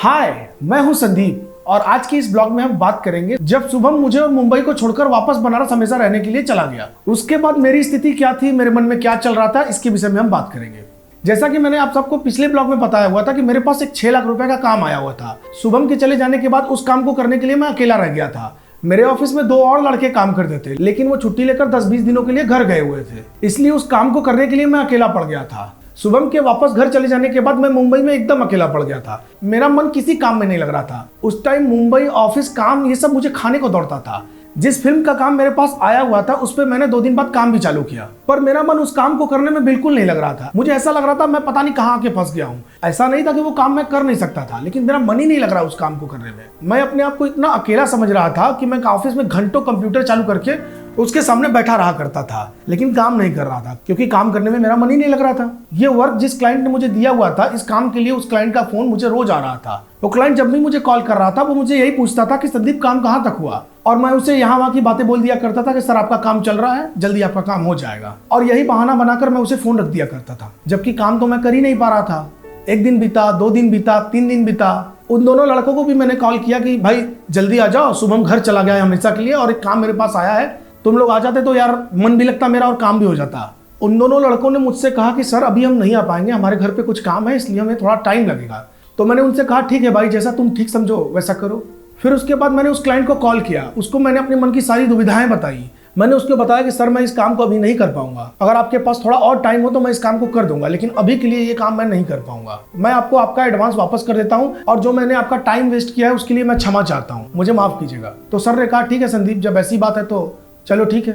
हाय, मैं हूं संदीप और आज के इस ब्लॉग में हम बात करेंगे जब शुभम मुझे और मुंबई को छोड़कर वापस बनारस हमेशा रहने के लिए चला गया। उसके बाद मेरी स्थिति क्या थी, मेरे मन में क्या चल रहा था, इसके विषय में हम बात करेंगे। जैसा कि मैंने आप सबको पिछले ब्लॉग में बताया हुआ था कि मेरे पास एक 6 लाख रुपए का काम आया हुआ था। शुभम के चले जाने के बाद उस काम को करने के लिए मैं अकेला रह गया था। मेरे ऑफिस में 2 और लड़के काम करते थे, लेकिन वो छुट्टी लेकर 10-20 दिनों के लिए घर गए हुए थे, इसलिए उस काम को करने के लिए मैं अकेला पड़ गया था। शुभम के वापस घर चले जाने के बाद मैं मुंबई में एकदम अकेला पड़ गया था। मेरा मन किसी काम में नहीं लग रहा था। उस टाइम मुंबई, ऑफिस, काम, ये सब मुझे खाने को दौड़ता था। जिस फिल्म का काम मेरे पास आया हुआ था उस पर मैंने 2 दिन बाद काम भी चालू किया, पर मेरा मन उस काम को करने में बिल्कुल नहीं लग रहा था। मुझे ऐसा लग रहा था मैं पता नहीं कहाँ आके फंस गया हूँ। ऐसा नहीं था कि वो काम मैं कर नहीं सकता था, लेकिन मेरा मन ही नहीं लग रहा उस काम को करने में। मैं अपने आप को इतना अकेला समझ रहा था कि मैं ऑफिस में घंटों कंप्यूटर चालू करके उसके सामने बैठा रहा करता था, लेकिन काम नहीं कर रहा था क्योंकि काम करने में मेरा मन ही नहीं लग रहा था। ये वर्क जिस क्लाइंट ने मुझे दिया हुआ था, इस काम के लिए उस क्लाइंट का फोन मुझे रोज आ रहा था। वो क्लाइंट जब भी मुझे कॉल कर रहा था वो मुझे यही पूछता था कि संदीप काम कहाँ तक हुआ, और मैं उसे यहाँ वहाँ की बातें बोल दिया करता था कि सर आपका काम चल रहा है, जल्दी आपका काम हो जाएगा, और यही बहाना बनाकर मैं उसे फोन रख दिया करता था, जबकि काम तो मैं कर ही नहीं पा रहा था। 1 दिन बीता, 2 दिन बीता, 3 दिन बीता। उन दोनों लड़कों को भी मैंने कॉल किया कि भाई जल्दी आ जाओ, शुभम घर चला गया है हमेशा के लिए और एक काम मेरे पास आया है, तुम लोग आ जाते तो यार मन भी लगता मेरा और काम भी हो जाता। उन दोनों लड़कों ने मुझसे कहा कि सर अभी हम नहीं आ पाएंगे, हमारे घर पे कुछ काम है, इसलिए हमें थोड़ा टाइम लगेगा। तो मैंने उनसे कहा ठीक है भाई, जैसा तुम ठीक समझो वैसा करो। फिर उसके बाद मैंने उस क्लाइंट को कॉल किया, उसको मैंने अपने मन की सारी दुविधाएं बताई। मैंने उसको बताया कि सर मैं इस काम को अभी नहीं कर पाऊंगा, अगर आपके पास थोड़ा और टाइम हो तो मैं इस काम को कर दूंगा, लेकिन अभी के लिए ये काम मैं नहीं कर पाऊंगा। मैं आपको आपका एडवांस वापस कर देता हूं, और जो मैंने आपका टाइम वेस्ट किया है उसके लिए मैं क्षमा चाहता हूं, मुझे माफ कीजिएगा। तो सर ने कहा ठीक है संदीप, जब ऐसी बात है तो चलो ठीक है।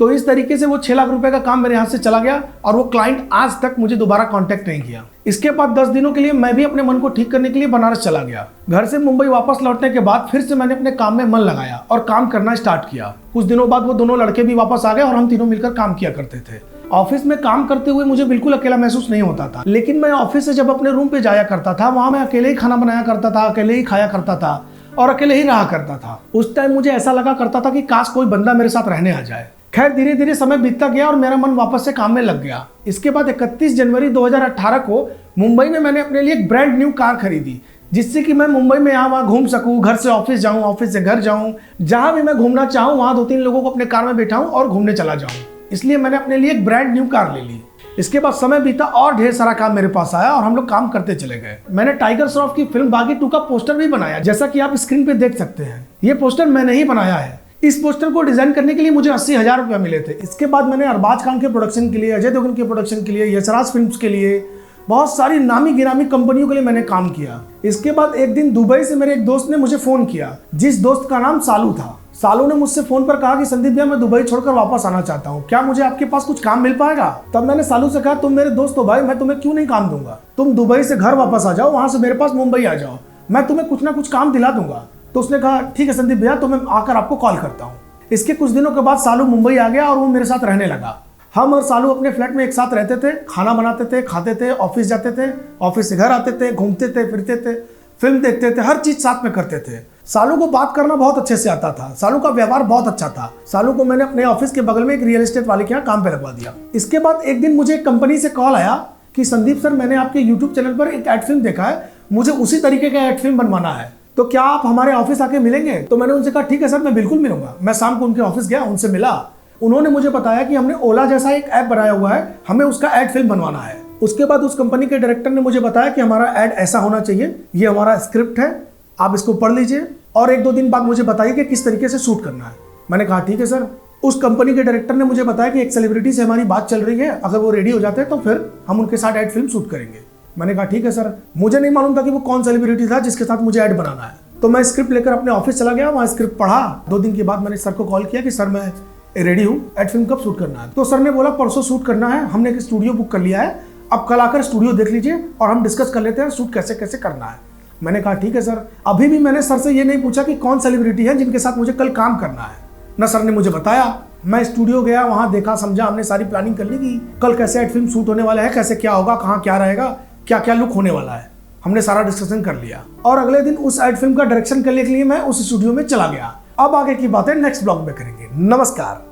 तो इस तरीके से वो 6 लाख रुपए का काम मेरे हाथ से चला गया और वो क्लाइंट आज तक मुझे दोबारा कांटेक्ट नहीं किया। इसके बाद 10 दिनों के लिए मैं भी अपने मन को ठीक करने के लिए बनारस चला गया। घर से मुंबई वापस लौटने के बाद फिर से मैंने अपने काम में मन लगाया और काम करना स्टार्ट किया। कुछ दिनों बाद वो दोनों लड़के भी वापस आ गए और हम तीनों मिलकर काम किया करते थे। ऑफिस में काम करते हुए मुझे बिल्कुल अकेला महसूस नहीं होता था, लेकिन मैं ऑफिस से जब अपने रूम पे जाया करता था, वहां मैं अकेले ही खाना बनाया करता था, अकेले ही खाया करता था और अकेले ही रहा करता था। उस टाइम मुझे ऐसा लगा करता था कि काश कोई बंदा मेरे साथ रहने आ जाए। खैर धीरे धीरे समय बीतता गया और मेरा मन वापस से काम में लग गया। इसके बाद 31 जनवरी 2018 को मुंबई में मैंने अपने लिए एक ब्रांड न्यू कार खरीदी, जिससे कि मैं मुंबई में यहाँ वहाँ घूम सकूँ, घर से ऑफिस जाऊँ, ऑफिस से घर जाऊँ, जहाँ भी मैं घूमना चाहूँ वहाँ 2-3 लोगों को अपने कार में बैठाऊँ और घूमने चला जाऊँ। इसलिए मैंने अपने लिए एक ब्रांड न्यू कार ले ली। इसके बाद समय बीता और ढेर सारा काम मेरे पास आया और हम लोग काम करते चले गए। मैंने टाइगर श्रॉफ की फिल्म बागी 2 का पोस्टर भी बनाया, जैसा कि आप स्क्रीन पे देख सकते हैं। ये पोस्टर मैंने ही बनाया है। इस पोस्टर को डिजाइन करने के लिए मुझे 80,000 रुपये मिले थे। इसके बाद मैंने अरबाज खान के प्रोडक्शन के लिए, अजय देवगन के प्रोडक्शन के लिए, यशराज फिल्म्स के लिए, बहुत सारी नामी गिरामी कंपनियों के लिए मैंने काम किया। इसके बाद एक दिन दुबई से मेरे एक दोस्त ने मुझे फोन किया, जिस दोस्त का नाम सालू था। सालू ने मुझसे फोन पर कहा कि संदीप भैया मैं दुबई छोड़कर वापस आना चाहता हूँ, क्या मुझे आपके पास कुछ काम मिल पाएगा? तब मैंने सालू से कहा तुम मेरे दोस्त हो भाई, मैं तुम्हें क्यों नहीं काम दूंगा, तुम दुबई से घर वापस आ जाओ, वहां से मेरे पास मुंबई आ जाओ, मैं तुम्हें कुछ ना कुछ काम दिला दूंगा। तो उसने कहा ठीक है संदीप भैया, तो मैं आकर आपको कॉल करता हूँ। इसके कुछ दिनों के बाद सालू मुंबई आ गया और वो मेरे साथ रहने लगा। हम और सालू अपने फ्लैट में एक साथ रहते थे, खाना बनाते थे, खाते थे, ऑफिस जाते थे, ऑफिस से घर आते थे, घूमते थे, फिरते थे, फिल्म देखते थे, हर चीज साथ में करते थे। सालू को बात करना बहुत अच्छे से आता था, सालू का व्यवहार बहुत अच्छा था। सालू को मैंने अपने ऑफिस के बगल में एक रियल एस्टेट वाले के यहाँ काम पे लगवा दिया। इसके बाद एक दिन मुझे एक कंपनी से कॉल आया कि संदीप सर मैंने आपके यूट्यूब चैनल पर एक एड फिल्म देखा है, मुझे उसी तरीके का एड फिल्म बनवाना है, तो क्या आप हमारे ऑफिस आके मिलेंगे? तो मैंने उनसे कहा ठीक है सर, मैं बिल्कुल मिलूंगा। मैं शाम को उनके ऑफिस गया, उनसे मिला। उन्होंने मुझे बताया कि हमने ओला जैसा एक ऐप बनाया हुआ है, हमें उसका ऐड फिल्म बनवाना है। उसके बाद उस कंपनी के डायरेक्टर ने मुझे बताया कि हमारा ऐड ऐसा होना चाहिए, ये हमारा स्क्रिप्ट है, आप इसको पढ़ लीजिए और 1-2 दिन बाद मुझे बताइए कि किस तरीके से शूट करना है। मैंने कहा ठीक है सर। उस कंपनी के डायरेक्टर ने मुझे बताया कि एक सेलिब्रिटी से हमारी बात चल रही है, अगर वो रेडी हो जाते हैं तो फिर हम उनके साथ ऐड फिल्म शूट करेंगे। मैंने कहा ठीक है सर। मुझे नहीं मालूम था कि वो कौन सेलिब्रिटी था जिसके साथ मुझे ऐड बनाना है। तो मैं स्क्रिप्ट लेकर अपने ऑफिस चला गया, वहाँ स्क्रिप्ट पढ़ा। 2 दिन के बाद मैंने सर को कॉल किया कि सर मैं रेडी हूँ, ऐड फिल्म कब शूट करना है? तो सर ने बोला परसों शूट करना है, हमने एक स्टूडियो बुक कर लिया है, अब कल आकर स्टूडियो देख लीजिए और हम डिस्कस कर लेते हैं शूट कैसे कैसे करना है। मैंने कहा ठीक है सर। अभी भी मैंने सर से ये नहीं पूछा कि कौन सेलिब्रिटी है जिनके साथ मुझे कल काम करना है, न सर ने मुझे बताया। मैं स्टूडियो गया, वहाँ देखा, समझा, हमने सारी प्लानिंग कर ली कि कल कैसे ऐड फिल्म शूट होने वाला है, कैसे क्या होगा, कहाँ क्या रहेगा, क्या क्या लुक होने वाला है, हमने सारा डिस्कशन कर लिया। और अगले दिन उस ऐड फिल्म का डायरेक्शन करने के लिए मैं उस स्टूडियो में चला गया। अब आगे की बातें नेक्स्ट ब्लॉग में करेंगे। नमस्कार।